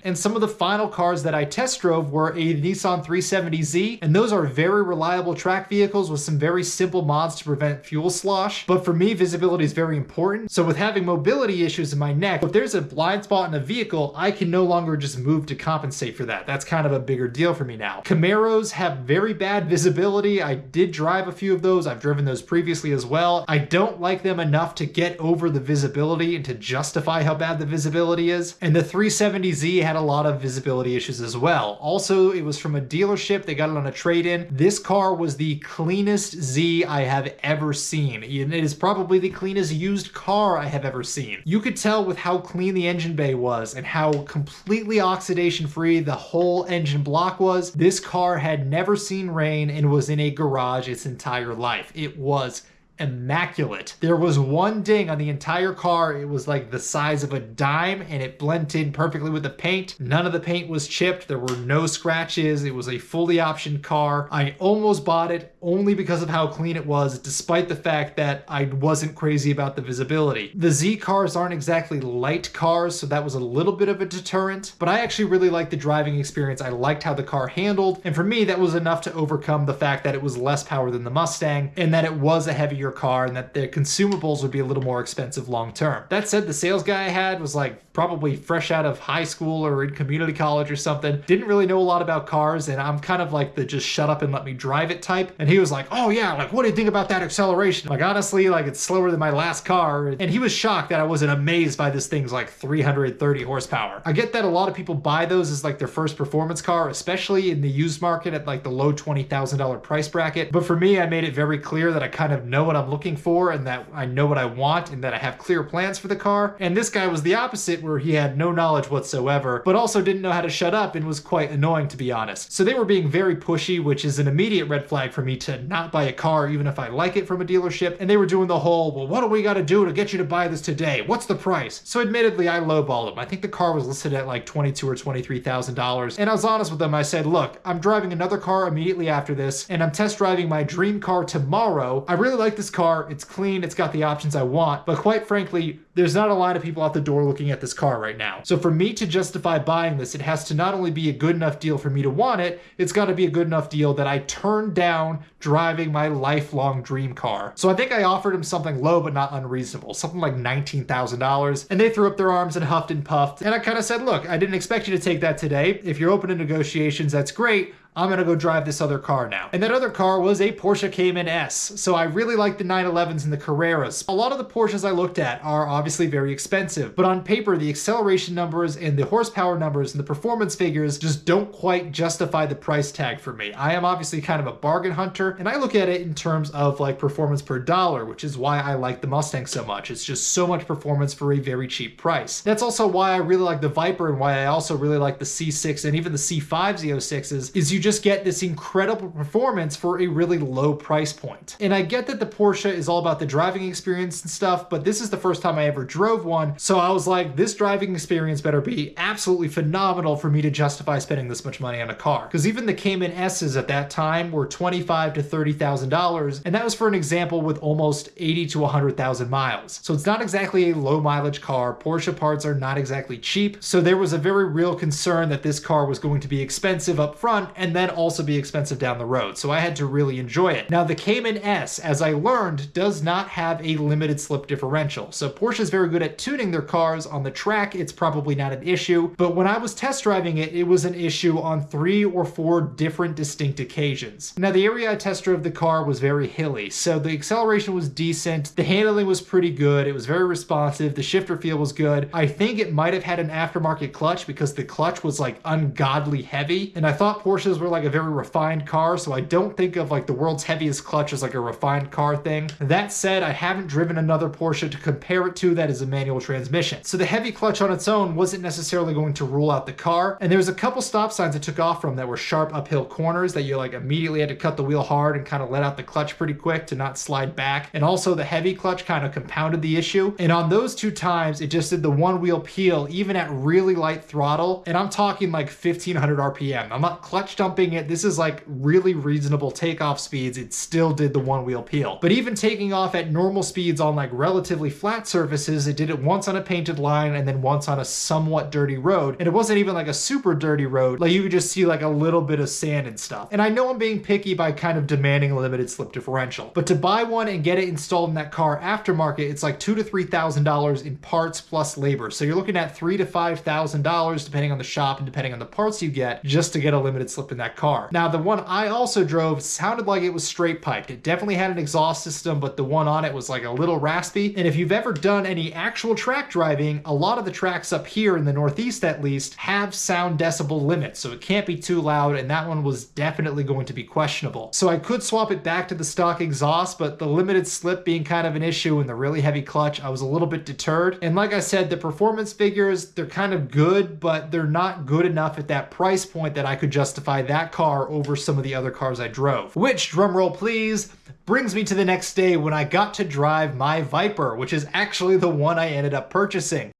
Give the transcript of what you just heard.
And some of the final cars that I test drove were a Nissan 370Z, and those are very reliable track vehicles with some very simple mods to prevent fuel slosh. But for me, visibility is very important. So with having mobility issues in my neck, if there's a blind spot in a vehicle, I can no longer just move to compensate for that. That's kind of a bigger deal for me now. Camaros have very bad visibility. I did drive a few of those. I've driven those previously as well. I don't like them enough to get over the visibility and to justify how bad the visibility is. And the 370Z had a lot of visibility issues as well. Also, it was from a dealership. They got it on a trade-in. This car was the cleanest Z I have ever seen. And it is probably the cleanest used car I have ever seen. You could tell with how clean the engine bay was and how completely oxidation-free the whole engine block was. This car had never seen rain and was in a garage its entire life. It was immaculate. There was one ding on the entire car. It was like the size of a dime and it blended in perfectly with the paint. None of the paint was chipped. There were no scratches. It was a fully optioned car. I almost bought it only because of how clean it was, despite the fact that I wasn't crazy about the visibility. The Z cars aren't exactly light cars, so that was a little bit of a deterrent, but I actually really liked the driving experience. I liked how the car handled, and for me, that was enough to overcome the fact that it was less power than the Mustang and that it was a heavier car and that the consumables would be a little more expensive long term. That said, the sales guy I had was like probably fresh out of high school or in community college or something. Didn't really know a lot about cars, and I'm kind of like the just shut up and let me drive it type. And he was like, oh yeah, like what do you think about that acceleration? Like honestly, like it's slower than my last car. And he was shocked that I wasn't amazed by this thing's like 330 horsepower. I get that a lot of people buy those as like their first performance car, especially in the used market at like the low $20,000 price bracket. But for me, I made it very clear that I kind of know what I'm looking for and that I know what I want and that I have clear plans for the car. And this guy was the opposite, where he had no knowledge whatsoever, but also didn't know how to shut up and was quite annoying, to be honest. So they were being very pushy, which is an immediate red flag for me to not buy a car even if I like it from a dealership. And they were doing the whole, well, what do we got to do to get you to buy this today? What's the price? So admittedly, I lowballed them. I think the car was listed at like $22,000 or $23,000. And I was honest with them. I said, look, I'm driving another car immediately after this, and I'm test driving my dream car tomorrow. I really like this car. It's clean. It's got the options I want. But quite frankly, there's not a line of people out the door looking at this car right now. So for me to justify buying this, it has to not only be a good enough deal for me to want it, it's got to be a good enough deal that I turn down driving my lifelong dream car. So I think I offered him something low but not unreasonable, something like $19,000, and they threw up their arms and huffed and puffed. And I kind of said, look, I didn't expect you to take that today. If you're open to negotiations, that's great. I'm gonna go drive this other car now. And that other car was a Porsche Cayman S. So I really like the 911s and the Carreras. A lot of the Porsches I looked at are obviously very expensive, but on paper, the acceleration numbers and the horsepower numbers and the performance figures just don't quite justify the price tag for me. I am obviously kind of a bargain hunter, and I look at it in terms of like performance per dollar, which is why I like the Mustang so much. It's just so much performance for a very cheap price. That's also why I really like the Viper and why I also really like the C6 and even the C5 Z06s, is you just get this incredible performance for a really low price point. And I get that the Porsche is all about the driving experience and stuff, but this is the first time I ever drove one. So I was like, this driving experience better be absolutely phenomenal for me to justify spending this much money on a car. Because even the Cayman S's at that time were $25,000 to $30,000. And that was for an example with almost 80 to 100,000 miles. So it's not exactly a low mileage car. Porsche parts are not exactly cheap. So there was a very real concern that this car was going to be expensive up front and then also be expensive down the road. So I had to really enjoy it. Now the Cayman S, as I learned, does not have a limited slip differential. So Porsche is very good at tuning their cars. On the track, it's probably not an issue. But when I was test driving it, it was an issue on 3 or 4 different distinct occasions. Now the area I test drove the car was very hilly. So the acceleration was decent. The handling was pretty good. It was very responsive. The shifter feel was good. I think it might have had an aftermarket clutch because the clutch was like ungodly heavy. And I thought Porsches were like a very refined car, so I don't think of like the world's heaviest clutch as like a refined car thing. That said, I haven't driven another Porsche to compare it to that is a manual transmission. So the heavy clutch on its own wasn't necessarily going to rule out the car. And there was a couple stop signs I took off from that were sharp uphill corners that you like immediately had to cut the wheel hard and kind of let out the clutch pretty quick to not slide back. And also the heavy clutch kind of compounded the issue. And on those 2 times, it just did the one wheel peel even at really light throttle. And I'm talking like 1500 RPM. I'm not clutch dumping dumping it, this is like really reasonable takeoff speeds, it still did the one wheel peel. But even taking off at normal speeds on like relatively flat surfaces, it did it once on a painted line and then once on a somewhat dirty road. And it wasn't even like a super dirty road. Like you could just see like a little bit of sand and stuff. And I know I'm being picky by kind of demanding a limited slip differential, but to buy one and get it installed in that car aftermarket, it's like $2,000 to $3,000 in parts plus labor. So you're looking at $3,000 to $5,000 depending on the shop and depending on the parts you get, just to get a limited slip in that car. Now the one I also drove sounded like it was straight piped. It definitely had an exhaust system, but the one on it was like a little raspy. And if you've ever done any actual track driving, a lot of the tracks up here in the Northeast at least have sound decibel limits, so it can't be too loud, and that one was definitely going to be questionable. So I could swap it back to the stock exhaust, but the limited slip being kind of an issue and the really heavy clutch, I was a little bit deterred. And like I said, the performance figures, they're kind of good, but they're not good enough at that price point that I could justify that car over some of the other cars I drove. Which, drumroll please, brings me to the next day when I got to drive my Viper, which is actually the one I ended up purchasing.